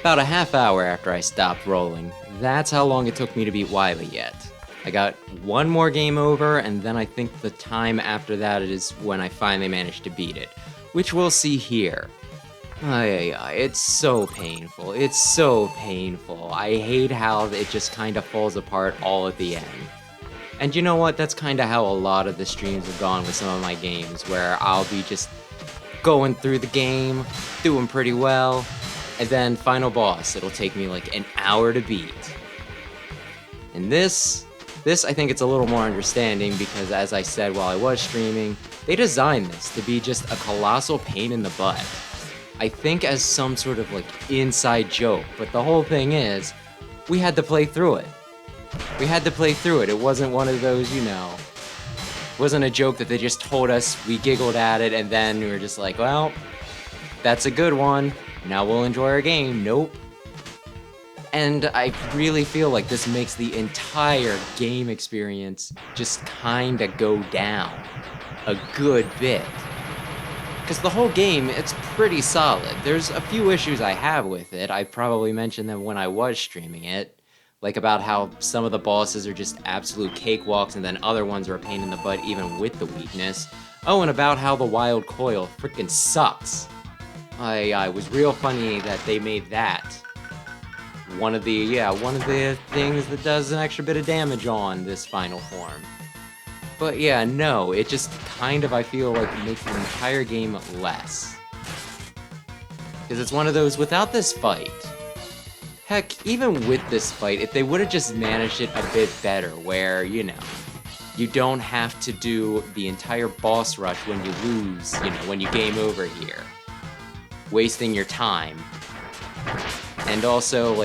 About a half hour after I stopped rolling. That's how long it took me to beat Wily yet. I got one more game over, and then I think the time after that is when I finally managed to beat it, which we'll see here. It's so painful. It's so painful. I hate how it just kind of falls apart all at the end. And you know what? That's kind of how a lot of the streams have gone with some of my games, where I'll be just going through the game, doing pretty well, and then final boss, it'll take me like an hour to beat. And this I think it's a little more understanding because, as I said while I was streaming, they designed this to be just a colossal pain in the butt. I think as some sort of like inside joke, but the whole thing is, we had to play through it. We had to play through it. It wasn't one of those, it wasn't a joke that they just told us, we giggled at it, and then we were just like, well, that's a good one. Now we'll enjoy our game. Nope. And I really feel like this makes the entire game experience just kinda go down a good bit. Because the whole game, it's pretty solid. There's a few issues I have with it. I probably mentioned them when I was streaming it. Like about how some of the bosses are just absolute cakewalks and then other ones are a pain in the butt even with the weakness. Oh, and about how the wild coil frickin' sucks. It was real funny that they made that one of the things that does an extra bit of damage on this final form. But yeah, no, it just kind of, I feel like, makes the entire game less. Because it's one of those, without this fight, heck, even with this fight, if they would have just managed it a bit better, where, you don't have to do the entire boss rush when you lose, when you game over here. Wasting your time. And also,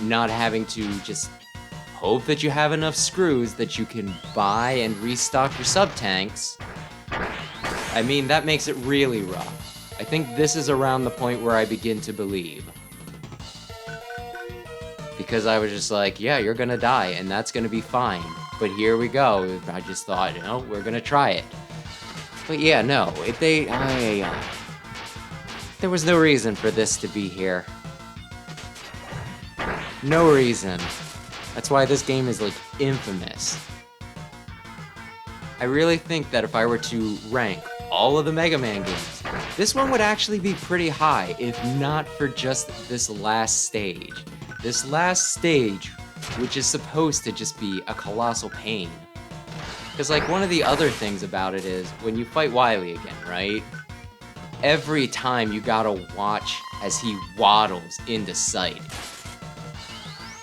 not having to just hope that you have enough screws that you can buy and restock your sub-tanks. I mean, that makes it really rough. I think this is around the point where I begin to believe. Because I was just like, yeah, you're gonna die, and that's gonna be fine. But here we go. I just thought, we're gonna try it. But yeah, no, there was no reason for this to be here. No reason. That's why this game is, infamous. I really think that if I were to rank all of the Mega Man games, this one would actually be pretty high, if not for just this last stage. This last stage, which is supposed to just be a colossal pain. Because, one of the other things about it is, when you fight Wily again, right? Every time you gotta watch as he waddles into sight.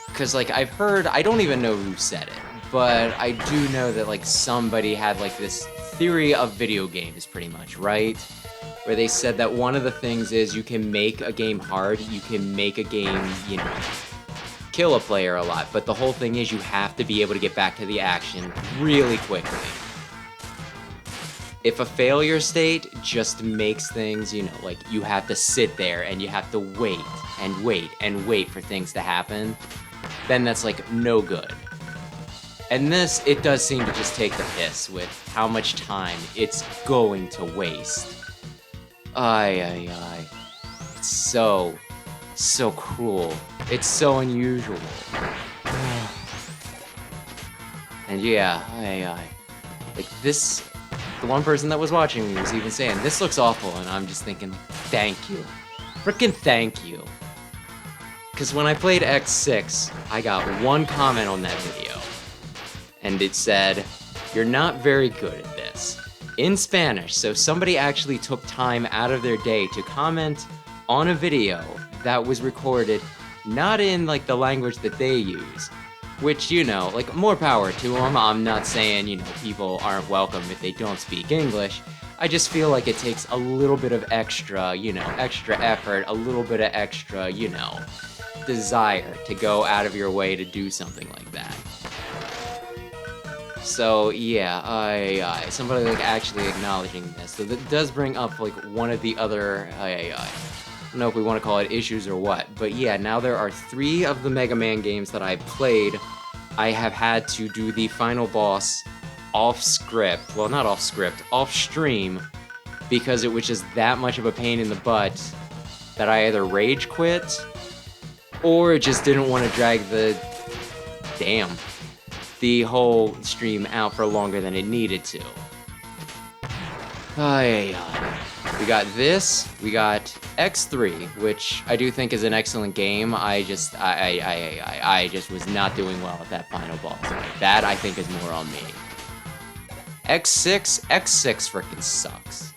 Because, I've heard, I don't even know who said it, but I do know that, somebody had, this theory of video games, pretty much, right? Where they said that one of the things is you can make a game hard, you can make a game, kill a player a lot, but the whole thing is you have to be able to get back to the action really quickly. If a failure state just makes things, you have to sit there and you have to wait and wait and wait for things to happen, then that's, no good. And this, it does seem to just take the piss with how much time it's going to waste. It's so cruel. It's so unusual. And yeah, this, the one person that was watching me was even saying, this looks awful, and I'm just thinking, thank you. Frickin' thank you. Because when I played X6, I got one comment on that video. And it said, you're not very good at this. In Spanish, so somebody actually took time out of their day to comment on a video that was recorded not in, the language that they use. Which, more power to them. I'm not saying, people aren't welcome if they don't speak English. I just feel like it takes a little bit of extra, extra effort, a little bit of extra, desire to go out of your way to do something like that. So yeah, somebody actually acknowledging this. So that does bring up one of the other, I don't know if we want to call it issues or what, but yeah, now there are 3 of the Mega Man games that I've played. I have had to do the final boss off script, well not off script, off stream, because it was just that much of a pain in the butt that I either rage quit or just didn't want to drag the whole stream out for longer than it needed to. Ay. We got this, we got X3, which I do think is an excellent game. I just was not doing well at that final boss. That I think is more on me. X6 frickin' sucks.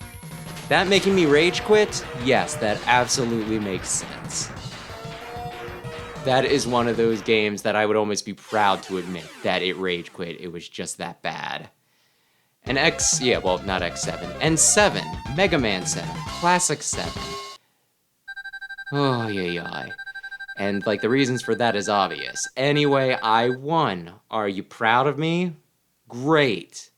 That making me rage quit? Yes, that absolutely makes sense. That is one of those games that I would almost be proud to admit that it rage quit. It was just that bad. And not X7. And 7, Mega Man 7, Classic 7. Oh, yeah. And, like, the reasons for that is obvious. Anyway, I won. Are you proud of me? Great.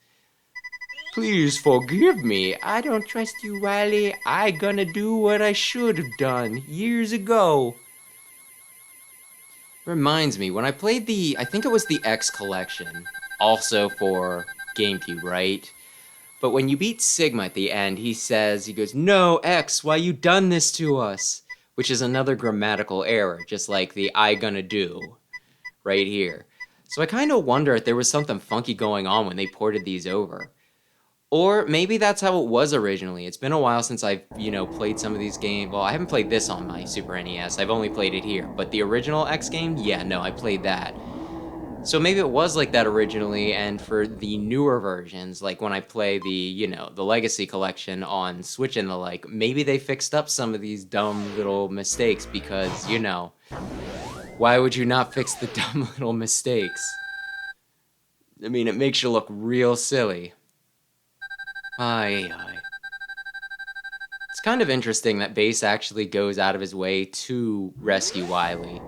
Please forgive me. I don't trust you, Wily. I gonna do what I should have done years ago. Reminds me, when I played I think it was the X Collection, also for GameCube, right? But when you beat Sigma at the end, he goes, "No, X, why you done this to us?" Which is another grammatical error, just like the "I gonna do" right here. So I kind of wonder if there was something funky going on when they ported these over. Or maybe that's how it was originally. It's been a while since I've, played some of these games. Well, I haven't played this on my Super NES. I've only played it here. But the original X game? Yeah, no, I played that. So maybe it was like that originally, and for the newer versions, like when I play the Legacy Collection on Switch and the like, maybe they fixed up some of these dumb little mistakes because, why would you not fix the dumb little mistakes? I mean, it makes you look real silly. Aye. It's kind of interesting that Bass actually goes out of his way to rescue Wily.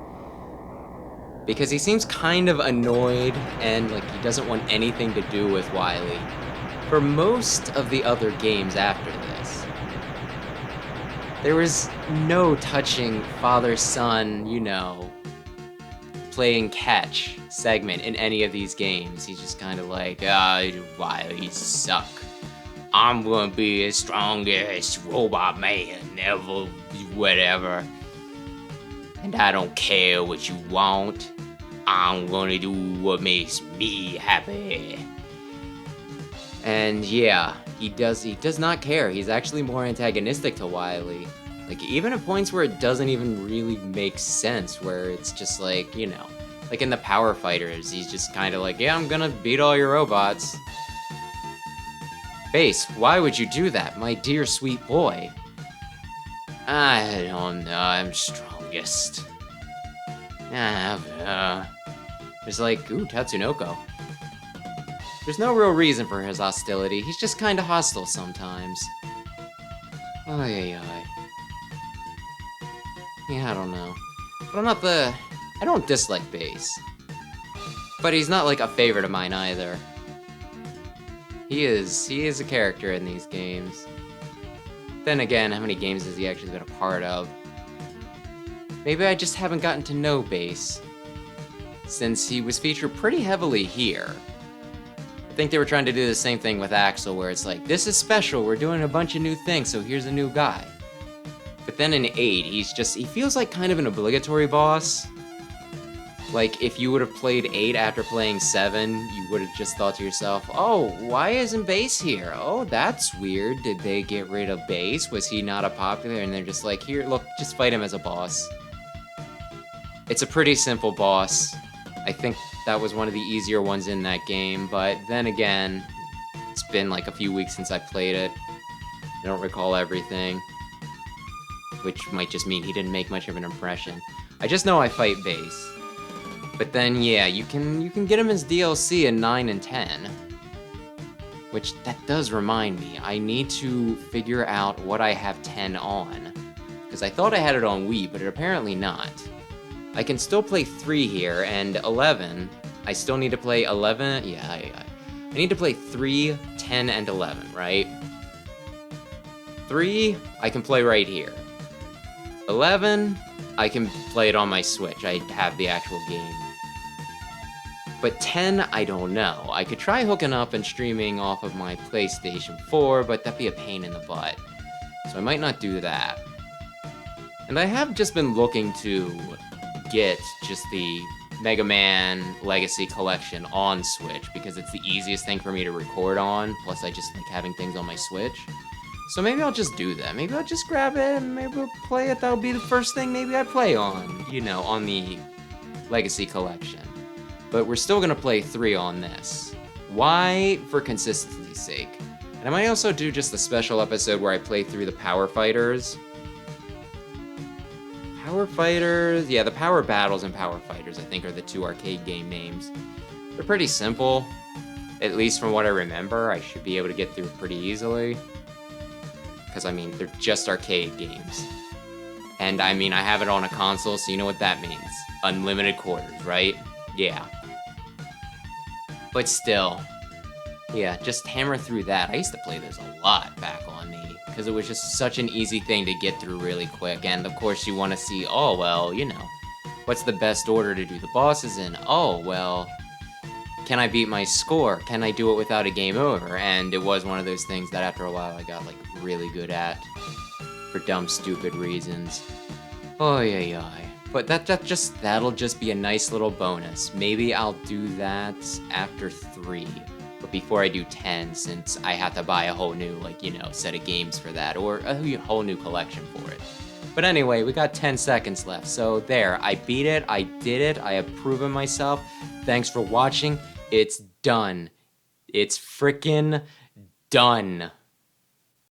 Because he seems kind of annoyed and like he doesn't want anything to do with Wily for most of the other games after this. There was no touching father-son, playing catch segment in any of these games. He's just kind of like, Wily, you suck. I'm gonna be the strongest robot man ever, whatever. And I don't care what you want. I'm gonna do what makes me happy. And yeah, he does not care. He's actually more antagonistic to Wily. Like, even at points where it doesn't even really make sense, where it's just like, like in the Power Fighters, he's just kind of like, yeah, I'm gonna beat all your robots. Bass, why would you do that, my dear sweet boy? I don't know, I'm strongest. There's like, ooh, Tatsunoko. There's no real reason for his hostility, he's just kinda hostile sometimes. Yeah, I don't know. But I don't dislike Bass. But he's not like a favorite of mine either. He is a character in these games. Then again, how many games has he actually been a part of? Maybe I just haven't gotten to know Bass, since he was featured pretty heavily here. I think they were trying to do the same thing with Axel, where it's like, this is special, we're doing a bunch of new things, so here's a new guy. But then in 8, he feels like kind of an obligatory boss. Like, if you would have played 8 after playing 7, you would have just thought to yourself, oh, why isn't Bass here? Oh, that's weird. Did they get rid of Bass? Was he not a popular? And they're just like, here, look, just fight him as a boss. It's a pretty simple boss. I think that was one of the easier ones in that game, but then again, it's been like a few weeks since I played it. I don't recall everything, which might just mean he didn't make much of an impression. I just know I fight Bass. But then, yeah, you can get him as DLC in 9 and 10. Which, that does remind me, I need to figure out what I have 10 on. Because I thought I had it on Wii, but apparently not. I can still play 3 here, and 11, I still need to play 11, yeah, I need to play 3, 10, and 11, right? 3, I can play right here. 11, I can play it on my Switch, I have the actual game. But 10, I don't know. I could try hooking up and streaming off of my PlayStation 4, but that'd be a pain in the butt. So I might not do that. And I have just been looking to get just the Mega Man Legacy Collection on Switch because it's the easiest thing for me to record on. Plus, I just like having things on my Switch. So maybe I'll just do that. Maybe I'll just grab it and maybe I'll play it. That'll be the first thing maybe I play on, on the Legacy Collection. But we're still gonna play 3 on this. Why? For consistency's sake. And I might also do just a special episode where I play through the Power Fighters. Power Fighters? Yeah, the Power Battles and Power Fighters, I think, are the 2 arcade game names. They're pretty simple. At least from what I remember, I should be able to get through pretty easily. Because, I mean, they're just arcade games. And, I mean, I have it on a console, so you know what that means. Unlimited quarters, right? Yeah. But still, yeah, just hammer through that. I used to play this a lot back on the, because it was just such an easy thing to get through really quick. And, of course, you want to see, oh, well, what's the best order to do the bosses in? Oh, well, can I beat my score? Can I do it without a game over? And it was one of those things that after a while I got, like, really good at for dumb, stupid reasons. Oh, yeah. But that'll just be a nice little bonus. Maybe I'll do that after 3. But before I do 10, since I have to buy a whole new, set of games for that, or a whole new collection for it. But anyway, we got 10 seconds left. So there, I beat it, I did it, I have proven myself. Thanks for watching. It's done. It's frickin' done.